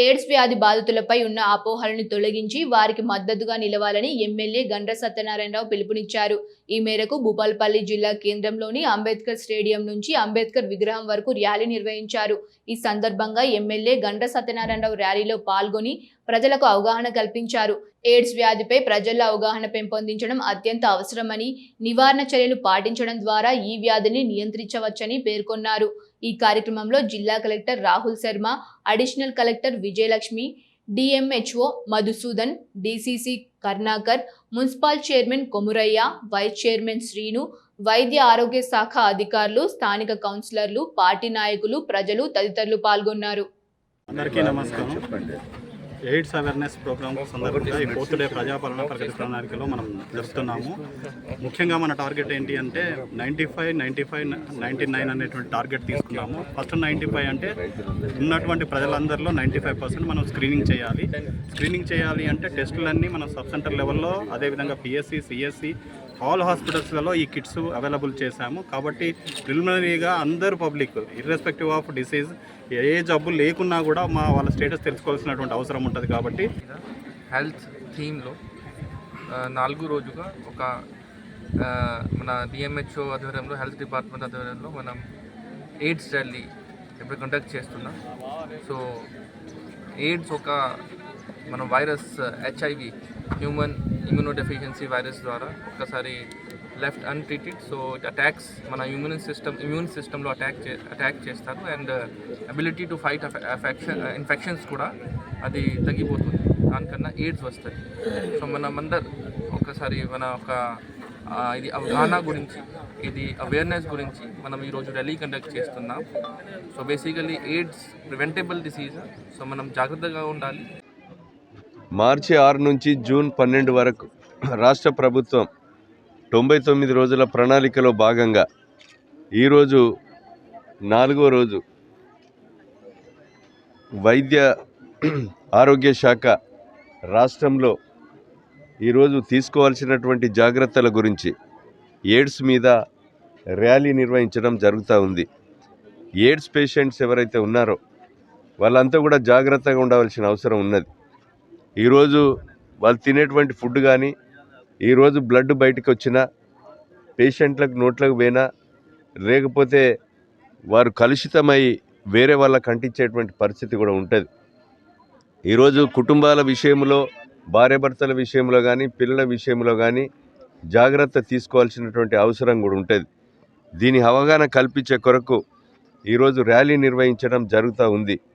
AIDS వ్యాధి బాధితులపై ఉన్న అపోహలను తొలగించి వారికి మద్దతుగా నిలవాలని ఎమ్మెల్యే గండ్ర సత్యనారాయణరావు పిలుపునిచ్చారు. ఈ మేరకు భూపాల్పల్లి జిల్లా కేంద్రంలోని అంబేద్కర్ స్టేడియం నుంచి అంబేద్కర్ విగ్రహం వరకు ర్యాలీ నిర్వహించారు. ఈ సందర్భంగా ఎమ్మెల్యే గండ్ర సత్యనారాయణరావు ర్యాలీలో పాల్గొని ప్రజలకు అవగాహన కల్పించారు. ఎయిడ్స్ వ్యాధిపై ప్రజల్లో అవగాహన పెంపొందించడం అత్యంత అవసరమని, నివారణ చర్యలు పాటించడం ద్వారా ఈ వ్యాధిని నియంత్రించవచ్చని పేర్కొన్నారు. ఈ కార్యక్రమంలో జిల్లా collector Rahul Sharma, additional collector Vijayalakshmi, DMHO Madhusudan, DCC Karnakar, municipal chairman Komuraiah, vice chairman Srinu, వైద్య ఆరోగ్య శాఖ అధికారులు, స్థానిక కౌన్సిలర్లు, పార్టీ నాయకులు, ప్రజలు తదితరులు పాల్గొన్నారు. అందరికీ నమస్కారం. ఎయిడ్స్ అవేర్నెస్ ప్రోగ్రామ్ సందర్భంగా ఈ 4th డే ప్రజాపాలన ప్రగతి ప్రణాళికలో మనం జరుపుతున్నాము. ముఖ్యంగా మన టార్గెట్ ఏంటి అంటే 95, 95, 99 అనేటువంటి టార్గెట్ తీసుకున్నాము. ఫస్ట్ 95 అంటే ఉన్నటువంటి ప్రజలందరిలో 95% మనం స్క్రీనింగ్ చేయాలి అంటే టెస్టులన్నీ మనం సబ్ సెంటర్ లెవెల్లో, అదేవిధంగా పిఎస్సి, సిఎస్సి ఆల్ హాస్పిటల్స్లలో ఈ కిట్స్ అవైలబుల్ చేశాము. కాబట్టి ప్రిలిమినరీగా అందరూ పబ్లిక్ ఇర్రెస్పెక్టివ్ ఆఫ్ డిసీజ్, ఏ జబ్బు లేకున్నా కూడా వాళ్ళ స్టేటస్ తెలుసుకోవాల్సినటువంటి అవసరం ఉంటుంది. కాబట్టి హెల్త్ థీమ్లో 4 రోజుగా ఒక మన డిఎంహెచ్ఓ ఆధ్వర్యంలో, హెల్త్ డిపార్ట్మెంట్ ఆధ్వర్యంలో మనం ఎయిడ్స్ ర్యాలీ ఇప్పుడు కండక్ట్ చేస్తున్నాం. సో ఎయిడ్స్ ఒక మన virus, HIV, human immunodeficiency virus ద్వారా ఒకసారి left untreated, so it attacks మన ఇమ్యూన్ సిస్టంలో అటాక్ చేస్తారు. And ability to fight infections కూడా అది తగ్గిపోతుంది. దానికన్నా ఎయిడ్స్ వస్తుంది. సో మనమందరు ఒకసారి మన ఇది అవగాహన గురించి, ఇది అవేర్నెస్ గురించి మనం ఈరోజు ర్యాలీ కండక్ట్ చేస్తున్నాం. So basically AIDS preventable disease. So మనం జాగ్రత్తగా ఉండాలి. మార్చి 6 నుంచి జూన్ 12 వరకు రాష్ట్ర ప్రభుత్వం 99 రోజుల ప్రణాళికలో భాగంగా ఈరోజు 4వ రోజు వైద్య ఆరోగ్య శాఖ రాష్ట్రంలో ఈరోజు తీసుకోవాల్సినటువంటి జాగ్రత్తల గురించి ఎయిడ్స్ మీద ర్యాలీ నిర్వహించడం జరుగుతూ ఉంది. ఎయిడ్స్ పేషెంట్స్ ఎవరైతే ఉన్నారో వాళ్ళంతా కూడా జాగ్రత్తగా ఉండవలసిన అవసరం ఉన్నది. ఈరోజు వాళ్ళు తినేటువంటి ఫుడ్ కానీ, ఈరోజు బ్లడ్ బయటకు వచ్చినా, పేషెంట్లకు నోట్లకు పోయినా, లేకపోతే వారు కలుషితమై వేరే వాళ్ళకి అంటించేటువంటి పరిస్థితి కూడా ఉంటుంది. ఈరోజు కుటుంబాల విషయంలో, భార్యాభర్తల విషయంలో కానీ, పిల్లల విషయంలో కానీ జాగ్రత్త తీసుకోవాల్సినటువంటి అవసరం కూడా ఉంటుంది. దీని అవగాహన కల్పించే కొరకు ఈరోజు ర్యాలీ నిర్వహించడం జరుగుతూ ఉంది.